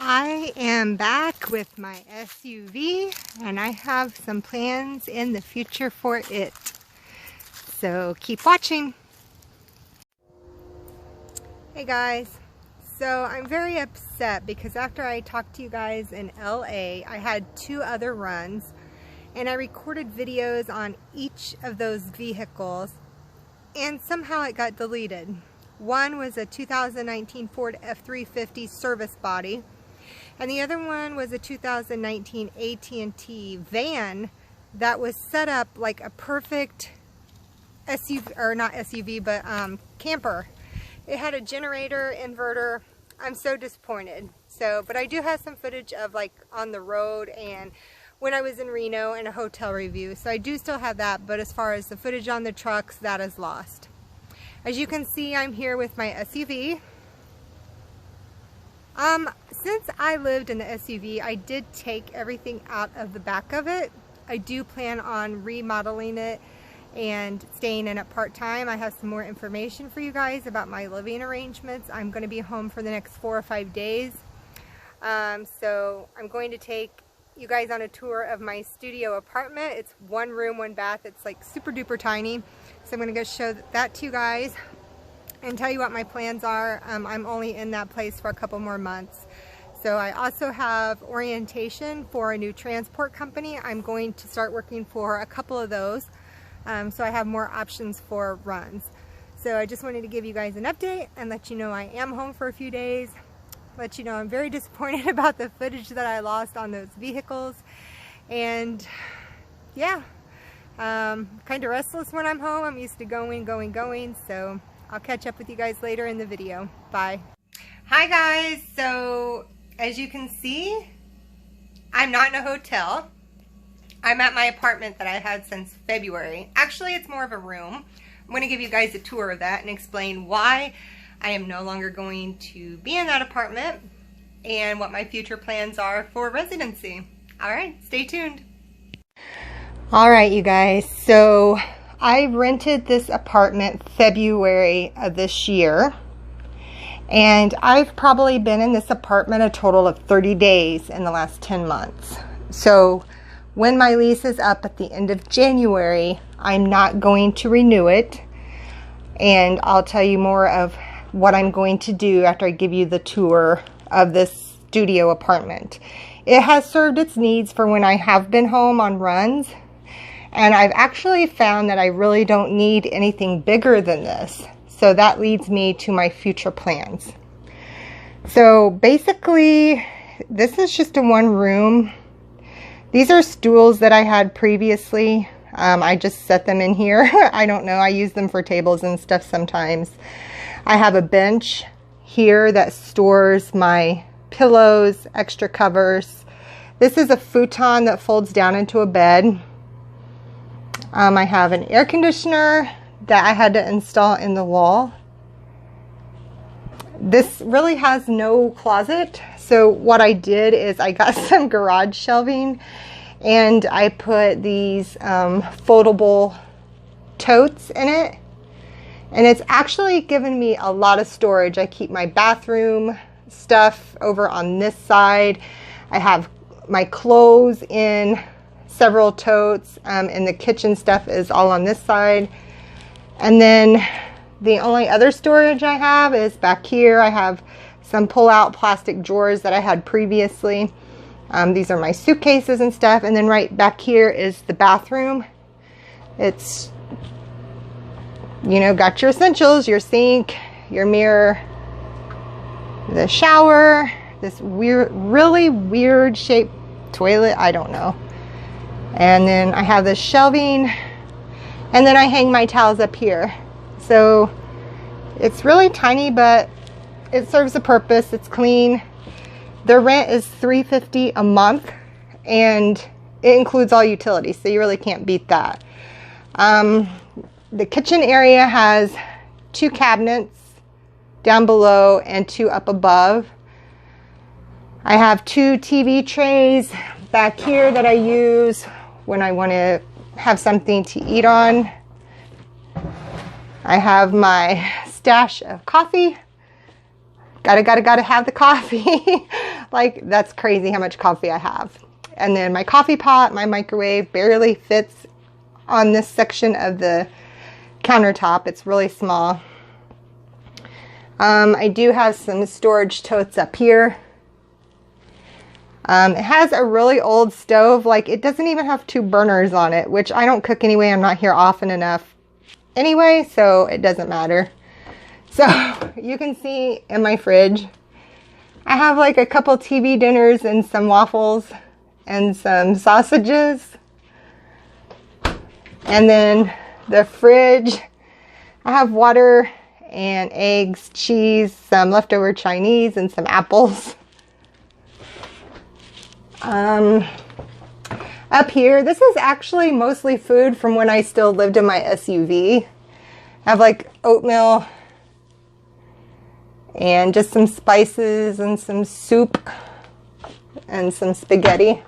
I am back with my SUV and I have some plans in the future for it. So keep watching. Hey guys, so I'm very upset because after I talked to you guys in LA, I had 2 other runs and I recorded videos on each of those vehicles and somehow it got deleted. One was a 2019 Ford F350 service body, and the other one was a 2019 AT&T van that was set up like a perfect SUV, or not SUV, but camper. It had a generator, inverter. I'm so disappointed. But I do have some footage of like on the road and when I was in Reno and a hotel review. So I do still have that, but as far as the footage on the trucks, that is lost. As you can see, I'm here with my SUV. Since I lived in the SUV, I did take everything out of the back of it. I do plan on remodeling it and staying in it part-time. I have some more information for you guys about my living arrangements. I'm going to be home for the next 4 or 5 days. So I'm going to take you guys on a tour of my studio apartment. It's 1 room, 1 bath. It's like super duper tiny. So I'm going to go show that to you guys and tell you what my plans are. I'm only in that place for a couple more months. So I also have orientation for a new transport company. I'm going to start working for a couple of those. So I have more options for runs. So I just wanted to give you guys an update and let you know I am home for a few days. Let you know I'm very disappointed about the footage that I lost on those vehicles. And yeah, kind of restless when I'm home. I'm used to going. So I'll catch up with you guys later in the video. Bye. Hi guys. So as you can see, I'm not in a hotel. I'm at my apartment that I had since February. Actually, it's more of a room. I'm going to give you guys a tour of that and explain why I am no longer going to be in that apartment and what my future plans are for residency. All right, stay tuned. All right, you guys. So I rented this apartment February of this year. And I've probably been in this apartment a total of 30 days in the last 10 months. So when my lease is up at the end of January, I'm not going to renew it. And I'll tell you more of what I'm going to do after I give you the tour of this studio apartment. It has served its needs for when I have been home on runs. And I've actually found that I really don't need anything bigger than this. So that leads me to my future plans. So basically, this is just a 1 room. These are stools that I had previously. I just set them in here. I don't know. I use them for tables and stuff sometimes. I have a bench here that stores my pillows, extra covers. This is a futon that folds down into a bed. I have an air conditioner that I had to install in the wall. This really has no closet. So what I did is I got some garage shelving and I put these foldable totes in it. And it's actually given me a lot of storage. I keep my bathroom stuff over on this side. I have my clothes in several totes, and the kitchen stuff is all on this side. And then the only other storage I have is back here. I have some pull-out plastic drawers that I had previously. These are my suitcases and stuff. And then right back here is the bathroom. It's, you know, got your essentials, your sink, your mirror, the shower, this weird, really weird shaped toilet. I don't know. And then I have this shelving. And then I hang my towels up here. So it's really tiny, but it serves a purpose. It's clean. The rent is $350 a month, and it includes all utilities, so you really can't beat that. The kitchen area has 2 cabinets down below and 2 up above. I have 2 TV trays back here that I use when I want to have something to eat on. I have my stash of coffee Gotta have the coffee. Like, that's crazy how much coffee I have. And then my coffee pot, my microwave barely fits on this section of the countertop. It's really small. I do have some storage totes up here. It has a really old stove. Like, it doesn't even have 2 burners on it, which I don't cook anyway. I'm not here often enough anyway, so it doesn't matter. So you can see in my fridge, I have like a couple TV dinners and some waffles and some sausages. And then the fridge, I have water and eggs, cheese, some leftover Chinese, and some apples. Up here, this is actually mostly food from when I still lived in my SUV. I have like oatmeal and just some spices and some soup and some spaghetti.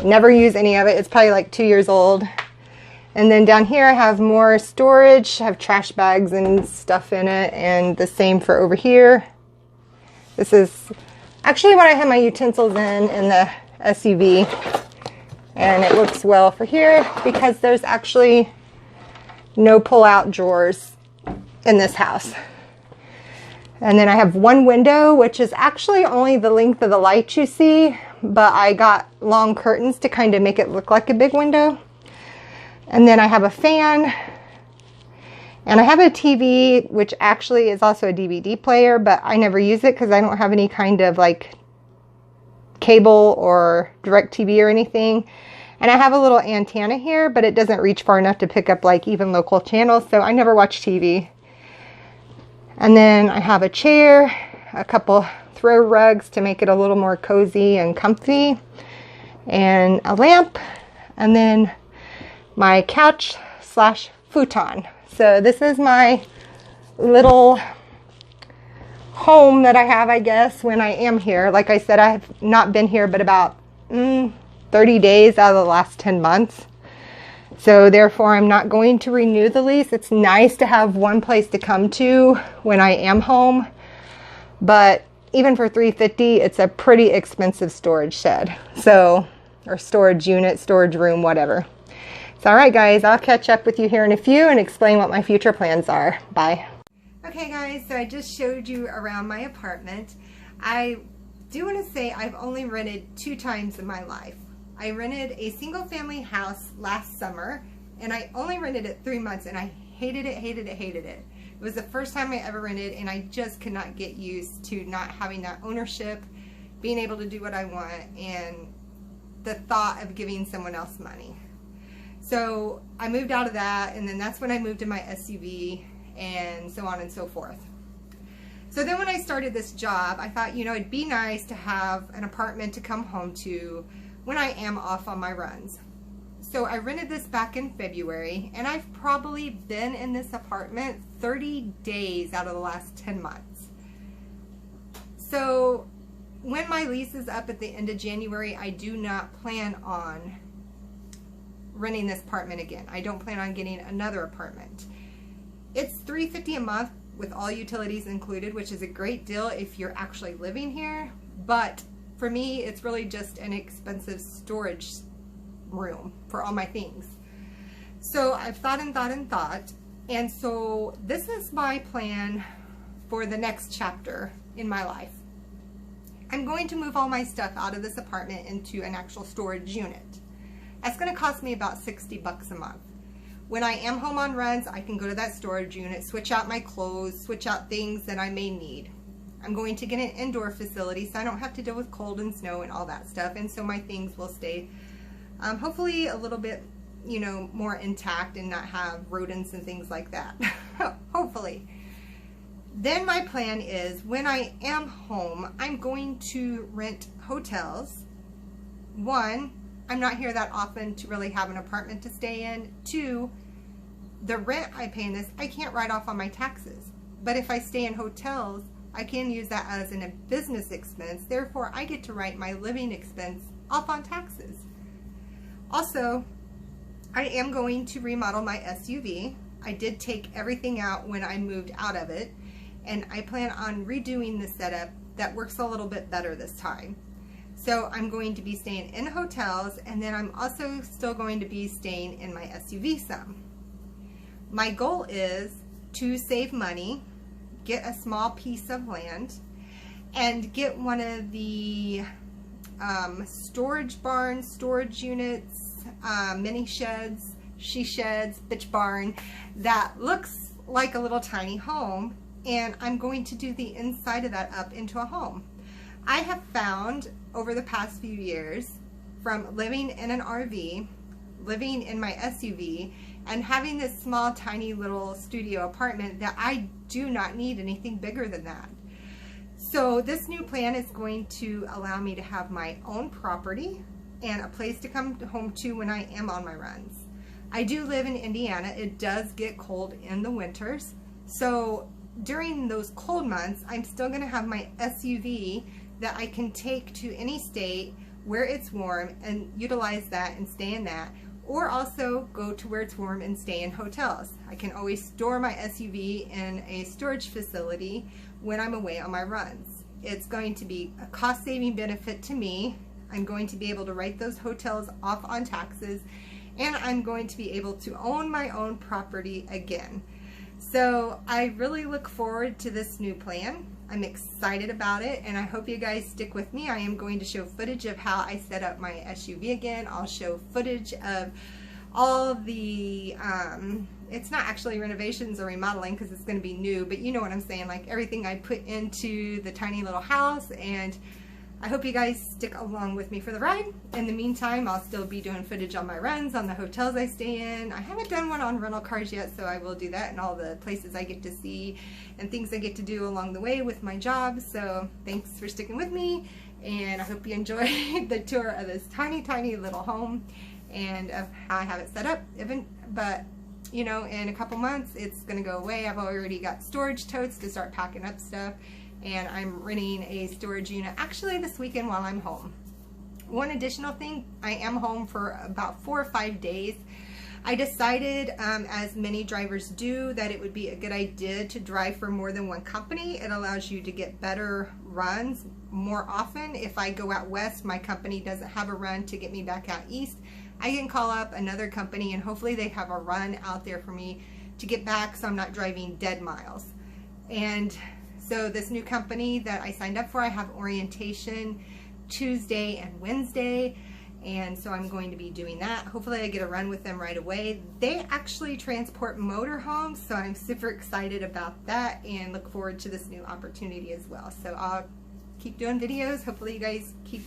Never use any of it. It's probably like 2 years old. And then down here I have more storage. I have trash bags and stuff in it, and the same for over here. This is actually what I have my utensils in the SUV, and it works well for here because there's actually no pull-out drawers in this house. And then I have one window, which is actually only the length of the light you see, but I got long curtains to kind of make it look like a big window. And then I have a fan, and I have a TV, which actually is also a DVD player, but I never use it because I don't have any kind of like cable or direct TV or anything. And I have a little antenna here, but it doesn't reach far enough to pick up like even local channels, so I never watch TV. And then I have a chair, a couple throw rugs to make it a little more cozy and comfy, and a lamp, and then my couch slash futon. So this is my little home that I have, I guess, when I am here. Like I said, I have not been here but about 30 days out of the last 10 months. So therefore, I'm not going to renew the lease. It's nice to have one place to come to when I am home, but even for $350, it's a pretty expensive storage shed. So, or storage unit, storage room, whatever. So, all right, guys, I'll catch up with you here in a few and explain what my future plans are. Bye. Okay, guys, so I just showed you around my apartment. I do want to say I've only rented 2 times in my life. I rented a single family house last summer, and I only rented it 3 months, and I hated it, hated it, hated it. It was the first time I ever rented, and I just could not get used to not having that ownership, being able to do what I want, and the thought of giving someone else money. So I moved out of that, and then that's when I moved to my SUV, and so on and so forth. So then when I started this job, I thought, you know, it'd be nice to have an apartment to come home to when I am off on my runs. So I rented this back in February, and I've probably been in this apartment 30 days out of the last 10 months. So when my lease is up at the end of January, I do not plan on renting this apartment again. I don't plan on getting another apartment. It's $350 a month with all utilities included, which is a great deal if you're actually living here, but for me, it's really just an expensive storage room for all my things. So I've thought and thought and thought, and so this is my plan for the next chapter in my life. I'm going to move all my stuff out of this apartment into an actual storage unit. That's going to cost me about $60 a month. When I am home on runs, I can go to that storage unit, switch out my clothes, switch out things that I may need. I'm going to get an indoor facility so I don't have to deal with cold and snow and all that stuff, and so my things will stay hopefully a little bit, you know, more intact and not have rodents and things like that. Hopefully. Then my plan is when I am home, I'm going to rent hotels. 1, I'm not here that often to really have an apartment to stay in. 2, the rent I pay in this, I can't write off on my taxes. But if I stay in hotels, I can use that as a business expense. Therefore, I get to write my living expense off on taxes. Also, I am going to remodel my SUV. I did take everything out when I moved out of it, and I plan on redoing the setup that works a little bit better this time. So I'm going to be staying in hotels, and then I'm also still going to be staying in my SUV some. My goal is to save money, get a small piece of land, and get one of the storage barns, storage units, mini sheds, she sheds, bitch barn that looks like a little tiny home, and I'm going to do the inside of that up into a home. I have found over the past few years, from living in an RV, living in my SUV, and having this small tiny little studio apartment, that I do not need anything bigger than that. So this new plan is going to allow me to have my own property and a place to come home to when I am on my runs. I do live in Indiana. It does get cold in the winters. So during those cold months, I'm still going to have my SUV that I can take to any state where it's warm and utilize that and stay in that, or also go to where it's warm and stay in hotels. I can always store my SUV in a storage facility when I'm away on my runs. It's going to be a cost-saving benefit to me. I'm going to be able to write those hotels off on taxes, and I'm going to be able to own my own property again. So I really look forward to this new plan. I'm excited about it, and I hope you guys stick with me. I am going to show footage of how I set up my SUV again. I'll show footage of all the, it's not actually renovations or remodeling because it's going to be new, but you know what I'm saying, like everything I put into the tiny little house, and I hope you guys stick along with me for the ride. In the meantime, I'll still be doing footage on my runs, on the hotels I stay in. I haven't done one on rental cars yet, so I will do that, and all the places I get to see and things I get to do along the way with my job. So thanks for sticking with me, and I hope you enjoy the tour of this tiny, tiny little home and of how I have it set up. But you know, in a couple months, it's gonna go away. I've already got storage totes to start packing up stuff, and I'm renting a storage unit actually this weekend while I'm home. One additional thing, I am home for about 4 or 5 days. I decided, as many drivers do, that it would be a good idea to drive for more than one company. It allows you to get better runs more often. If I go out west, my company doesn't have a run to get me back out east, I can call up another company and hopefully they have a run out there for me to get back, so I'm not driving dead miles. And so this new company that I signed up for, I have orientation Tuesday and Wednesday, and so I'm going to be doing that. Hopefully I get a run with them right away. They actually transport motorhomes, so I'm super excited about that and look forward to this new opportunity as well. So I'll keep doing videos. Hopefully you guys keep